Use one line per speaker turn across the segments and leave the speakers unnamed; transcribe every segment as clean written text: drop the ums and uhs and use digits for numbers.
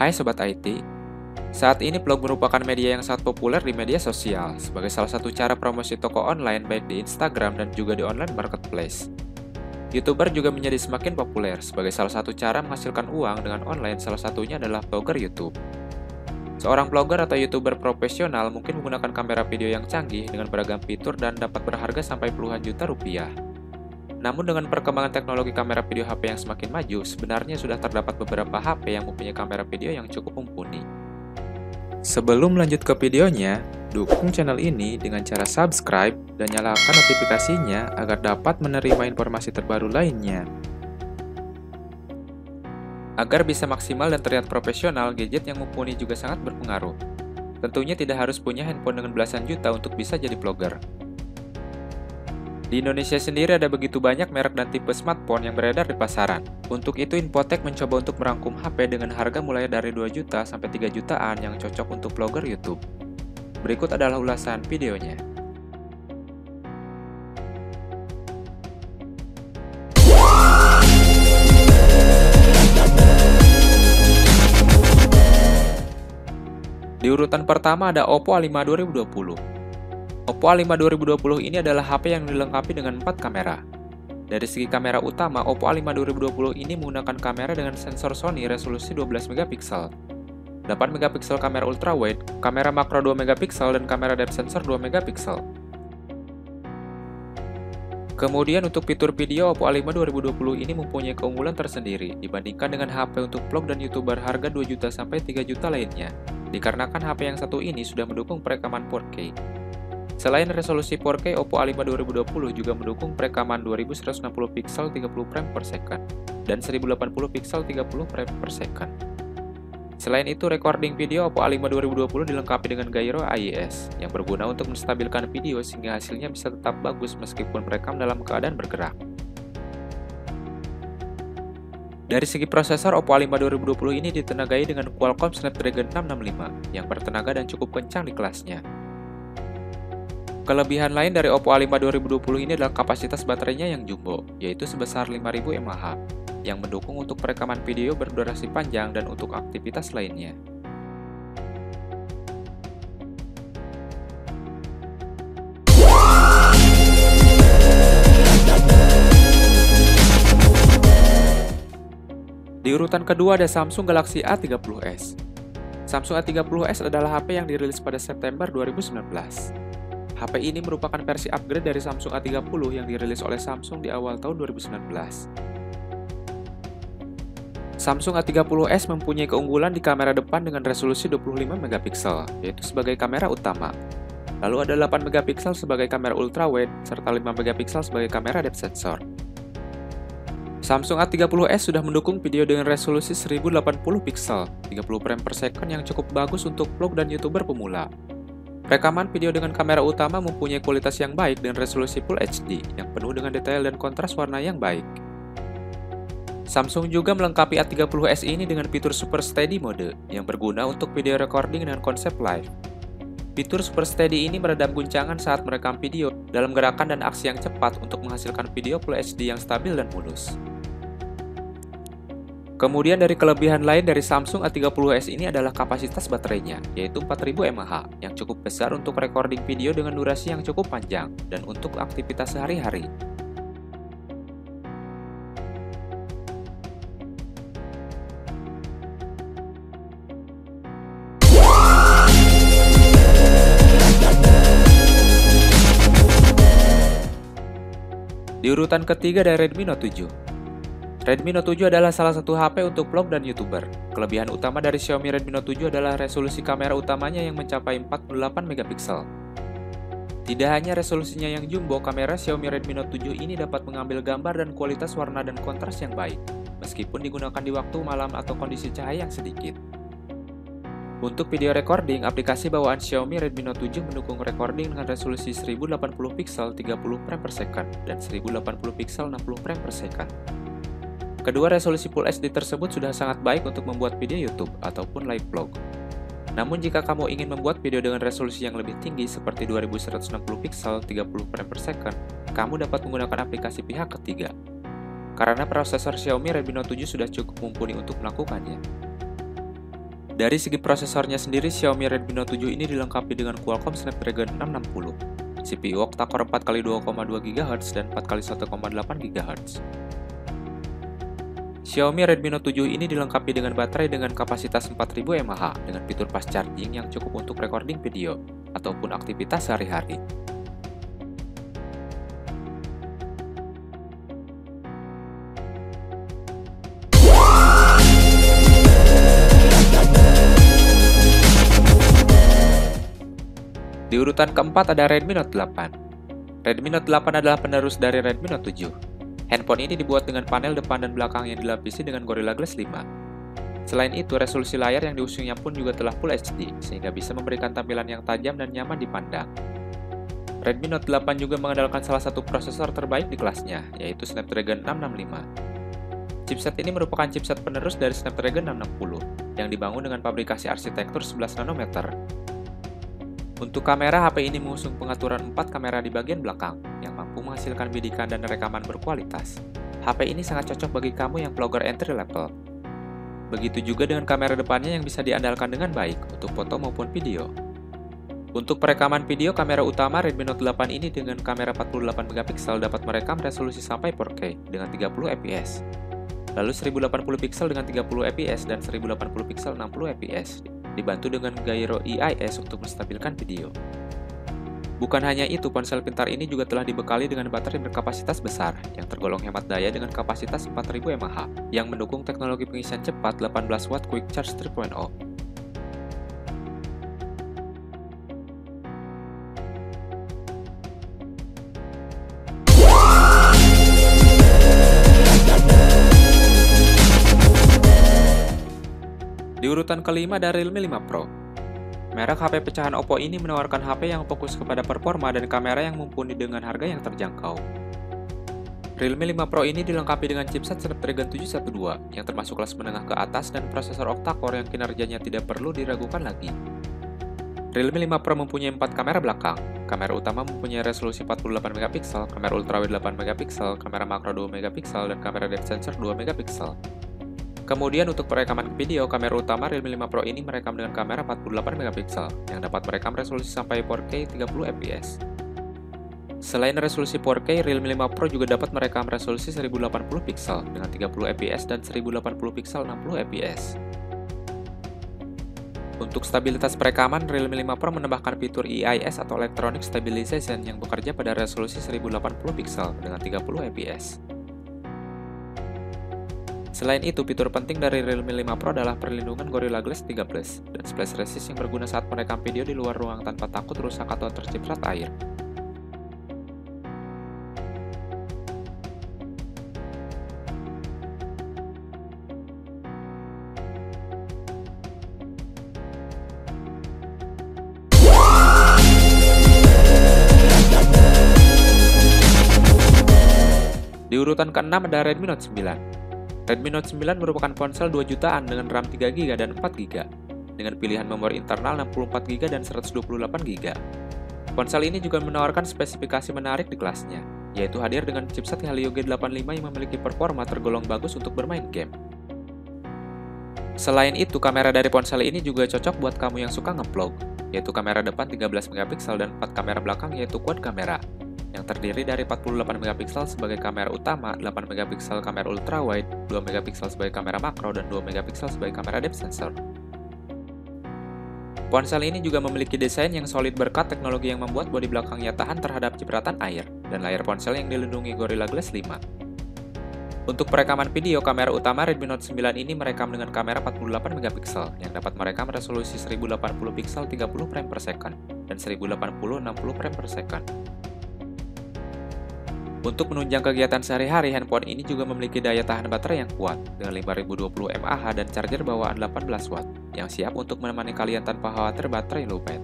Hai Sobat IT, saat ini blog merupakan media yang sangat populer di media sosial sebagai salah satu cara promosi toko online baik di Instagram dan juga di online marketplace. YouTuber juga menjadi semakin populer sebagai salah satu cara menghasilkan uang dengan online, salah satunya adalah blogger YouTube. Seorang blogger atau YouTuber profesional mungkin menggunakan kamera video yang canggih dengan beragam fitur dan dapat berharga sampai puluhan juta rupiah. Namun dengan perkembangan teknologi kamera video HP yang semakin maju, sebenarnya sudah terdapat beberapa HP yang mempunyai kamera video yang cukup mumpuni. Sebelum lanjut ke videonya, dukung channel ini dengan cara subscribe dan nyalakan notifikasinya agar dapat menerima informasi terbaru lainnya. Agar bisa maksimal dan terlihat profesional, gadget yang mumpuni juga sangat berpengaruh. Tentunya tidak harus punya handphone dengan belasan juta untuk bisa jadi vlogger. Di Indonesia sendiri ada begitu banyak merek dan tipe smartphone yang beredar di pasaran. Untuk itu, Infotech mencoba untuk merangkum HP dengan harga mulai dari 2 juta sampai 3 jutaan yang cocok untuk vlogger YouTube. Berikut adalah ulasan videonya. Di urutan pertama ada Oppo A5 2020. Oppo A5 2020 ini adalah HP yang dilengkapi dengan 4 kamera. Dari segi kamera utama, Oppo A5 2020 ini menggunakan kamera dengan sensor Sony resolusi 12 megapiksel, 8 megapiksel kamera ultrawide, kamera makro 2 megapiksel, dan kamera depth sensor 2 megapiksel. Kemudian untuk fitur video, Oppo A5 2020 ini mempunyai keunggulan tersendiri dibandingkan dengan HP untuk vlog dan YouTuber harga 2 juta sampai 3 juta lainnya, dikarenakan HP yang satu ini sudah mendukung perekaman 4K. Selain resolusi 4K, Oppo A5 2020 juga mendukung perekaman 2160 pixel 30 frame per second dan 1080 pixel 30 frame per second. Selain itu, recording video Oppo A5 2020 dilengkapi dengan gyro AIS yang berguna untuk menstabilkan video sehingga hasilnya bisa tetap bagus meskipun merekam dalam keadaan bergerak. Dari segi prosesor, Oppo A5 2020 ini ditenagai dengan Qualcomm Snapdragon 665 yang bertenaga dan cukup kencang di kelasnya. Kelebihan lain dari Oppo A5 2020 ini adalah kapasitas baterainya yang jumbo, yaitu sebesar 5000 mAh, yang mendukung untuk perekaman video berdurasi panjang dan untuk aktivitas lainnya. Di urutan kedua ada Samsung Galaxy A30s. Samsung A30s adalah HP yang dirilis pada September 2019. HP ini merupakan versi upgrade dari Samsung A30 yang dirilis oleh Samsung di awal tahun 2019. Samsung A30s mempunyai keunggulan di kamera depan dengan resolusi 25 megapiksel, yaitu sebagai kamera utama. Lalu ada 8 megapiksel sebagai kamera ultrawide, serta 5 megapiksel sebagai kamera depth sensor. Samsung A30s sudah mendukung video dengan resolusi 1080 piksel, 30 frame per second yang cukup bagus untuk vlog dan YouTuber pemula. Rekaman video dengan kamera utama mempunyai kualitas yang baik dan resolusi Full HD yang penuh dengan detail dan kontras warna yang baik. Samsung juga melengkapi A30s ini dengan fitur Super Steady Mode yang berguna untuk video recording dengan konsep live. Fitur Super Steady ini meredam guncangan saat merekam video dalam gerakan dan aksi yang cepat untuk menghasilkan video Full HD yang stabil dan mulus. Kemudian dari kelebihan lain dari Samsung A30s ini adalah kapasitas baterainya, yaitu 4000 mAh, yang cukup besar untuk recording video dengan durasi yang cukup panjang, dan untuk aktivitas sehari-hari. Di urutan ketiga ada Redmi Note 7. Redmi Note 7 adalah salah satu HP untuk vlog dan YouTuber. Kelebihan utama dari Xiaomi Redmi Note 7 adalah resolusi kamera utamanya yang mencapai 48 megapiksel. Tidak hanya resolusinya yang jumbo, kamera Xiaomi Redmi Note 7 ini dapat mengambil gambar dan kualitas warna dan kontras yang baik, meskipun digunakan di waktu malam atau kondisi cahaya yang sedikit. Untuk video recording, aplikasi bawaan Xiaomi Redmi Note 7 mendukung recording dengan resolusi 1080 piksel 30 frame per second dan 1080 piksel 60 frame per second. Kedua resolusi Full HD tersebut sudah sangat baik untuk membuat video YouTube ataupun live vlog. Namun jika kamu ingin membuat video dengan resolusi yang lebih tinggi seperti 2160 pixel 30 frame per second, kamu dapat menggunakan aplikasi pihak ketiga. Karena prosesor Xiaomi Redmi Note 7 sudah cukup mumpuni untuk melakukannya. Dari segi prosesornya sendiri, Xiaomi Redmi Note 7 ini dilengkapi dengan Qualcomm Snapdragon 660, CPU octa-core 4x2,2 GHz dan 4x1,8 GHz. Xiaomi Redmi Note 7 ini dilengkapi dengan baterai dengan kapasitas 4000 mAh dengan fitur fast charging yang cukup untuk recording video ataupun aktivitas sehari-hari. Di urutan keempat ada Redmi Note 8. Redmi Note 8 adalah penerus dari Redmi Note 7. Handphone ini dibuat dengan panel depan dan belakang yang dilapisi dengan Gorilla Glass 5. Selain itu, resolusi layar yang diusungnya pun juga telah Full HD, sehingga bisa memberikan tampilan yang tajam dan nyaman dipandang. Redmi Note 8 juga mengandalkan salah satu prosesor terbaik di kelasnya, yaitu Snapdragon 665. Chipset ini merupakan chipset penerus dari Snapdragon 660, yang dibangun dengan pabrikasi arsitektur 11 nanometer. Untuk kamera, HP ini mengusung pengaturan 4 kamera di bagian belakang, yang mampu menghasilkan bidikan dan rekaman berkualitas. HP ini sangat cocok bagi kamu yang vlogger entry level. Begitu juga dengan kamera depannya yang bisa diandalkan dengan baik untuk foto maupun video. Untuk perekaman video, kamera utama Redmi Note 8 ini dengan kamera 48 MP dapat merekam resolusi sampai 4K dengan 30 fps. Lalu 1080 pixel dengan 30 fps dan 1080 pixel 60 fps, dibantu dengan gyro EIS untuk menstabilkan video. Bukan hanya itu, ponsel pintar ini juga telah dibekali dengan baterai berkapasitas besar yang tergolong hemat daya dengan kapasitas 4000 mAh yang mendukung teknologi pengisian cepat 18 watt Quick Charge 3.0. Di urutan kelima ada Realme 5 Pro. Merek HP pecahan Oppo ini menawarkan HP yang fokus kepada performa dan kamera yang mumpuni dengan harga yang terjangkau. Realme 5 Pro ini dilengkapi dengan chipset Snapdragon 712 yang termasuk kelas menengah ke atas dan prosesor octa-core yang kinerjanya tidak perlu diragukan lagi. Realme 5 Pro mempunyai 4 kamera belakang. Kamera utama mempunyai resolusi 48 MP, kamera ultrawide 8 MP, kamera makro 2 MP, dan kamera depth sensor 2 MP. Kemudian untuk perekaman video, kamera utama Realme 5 Pro ini merekam dengan kamera 48 MP yang dapat merekam resolusi sampai 4K 30 fps. Selain resolusi 4K, Realme 5 Pro juga dapat merekam resolusi 1080 pixel dengan 30 fps dan 1080 pixel 60 fps. Untuk stabilitas perekaman, Realme 5 Pro menambahkan fitur EIS atau Electronic Stabilization yang bekerja pada resolusi 1080 pixel dengan 30 fps. Selain itu, fitur penting dari Realme 5 Pro adalah perlindungan Gorilla Glass 3+ dan splash resist yang berguna saat merekam video di luar ruang tanpa takut rusak atau terciprat air. Di urutan ke-6 ada Redmi Note 9. Redmi Note 9 merupakan ponsel 2 jutaan dengan RAM 3GB dan 4GB, dengan pilihan memori internal 64GB dan 128GB. Ponsel ini juga menawarkan spesifikasi menarik di kelasnya, yaitu hadir dengan chipset Helio G85 yang memiliki performa tergolong bagus untuk bermain game. Selain itu, kamera dari ponsel ini juga cocok buat kamu yang suka nge-vlog, yaitu kamera depan 13 MP dan 4 kamera belakang yaitu quad kamera, yang terdiri dari 48 MP sebagai kamera utama, 8 MP kamera ultrawide, 2 MP sebagai kamera makro, dan 2 MP sebagai kamera depth sensor. Ponsel ini juga memiliki desain yang solid berkat teknologi yang membuat bodi belakangnya tahan terhadap cipratan air, dan layar ponsel yang dilindungi Gorilla Glass 5. Untuk perekaman video, kamera utama Redmi Note 9 ini merekam dengan kamera 48 MP yang dapat merekam resolusi 1080 pixel 30 frame per second dan 1080 60 frame per second. Untuk menunjang kegiatan sehari-hari, handphone ini juga memiliki daya tahan baterai yang kuat dengan 5020 mAh dan charger bawaan 18 watt yang siap untuk menemani kalian tanpa khawatir baterai lowbat.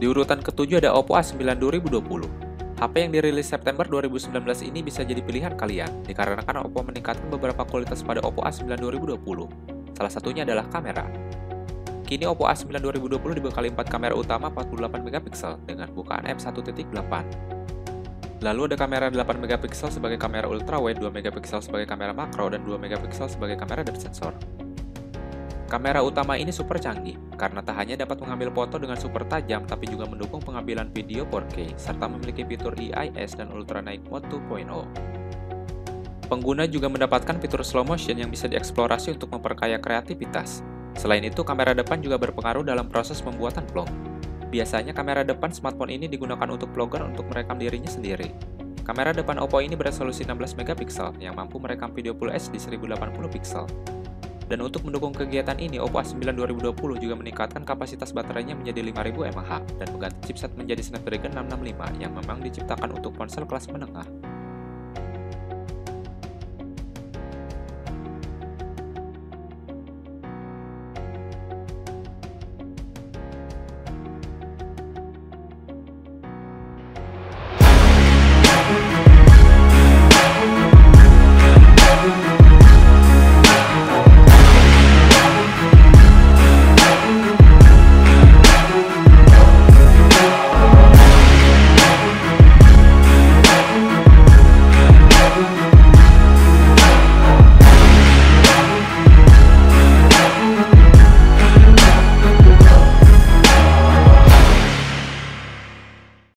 Di urutan ke-7 ada Oppo A9 2020. HP yang dirilis September 2019 ini bisa jadi pilihan kalian, dikarenakan Oppo meningkatkan beberapa kualitas pada Oppo A9 2020. Salah satunya adalah kamera. Kini Oppo A9 2020 dibekali 4 kamera utama 48 megapiksel dengan bukaan f1.8. Lalu ada kamera 8 megapiksel sebagai kamera ultrawide, 2 megapiksel sebagai kamera makro, dan 2 megapiksel sebagai kamera depth sensor. Kamera utama ini super canggih, karena tak hanya dapat mengambil foto dengan super tajam, tapi juga mendukung pengambilan video 4K, serta memiliki fitur EIS dan Ultra Night Mode 2.0. Pengguna juga mendapatkan fitur slow motion yang bisa dieksplorasi untuk memperkaya kreativitas. Selain itu, kamera depan juga berpengaruh dalam proses pembuatan vlog. Biasanya kamera depan smartphone ini digunakan untuk vlogger untuk merekam dirinya sendiri. Kamera depan Oppo ini beresolusi 16 megapiksel yang mampu merekam video Full HD 1080 piksel. Dan untuk mendukung kegiatan ini, Oppo A9 2020 juga meningkatkan kapasitas baterainya menjadi 5000 mAh dan mengganti chipset menjadi Snapdragon 665 yang memang diciptakan untuk ponsel kelas menengah.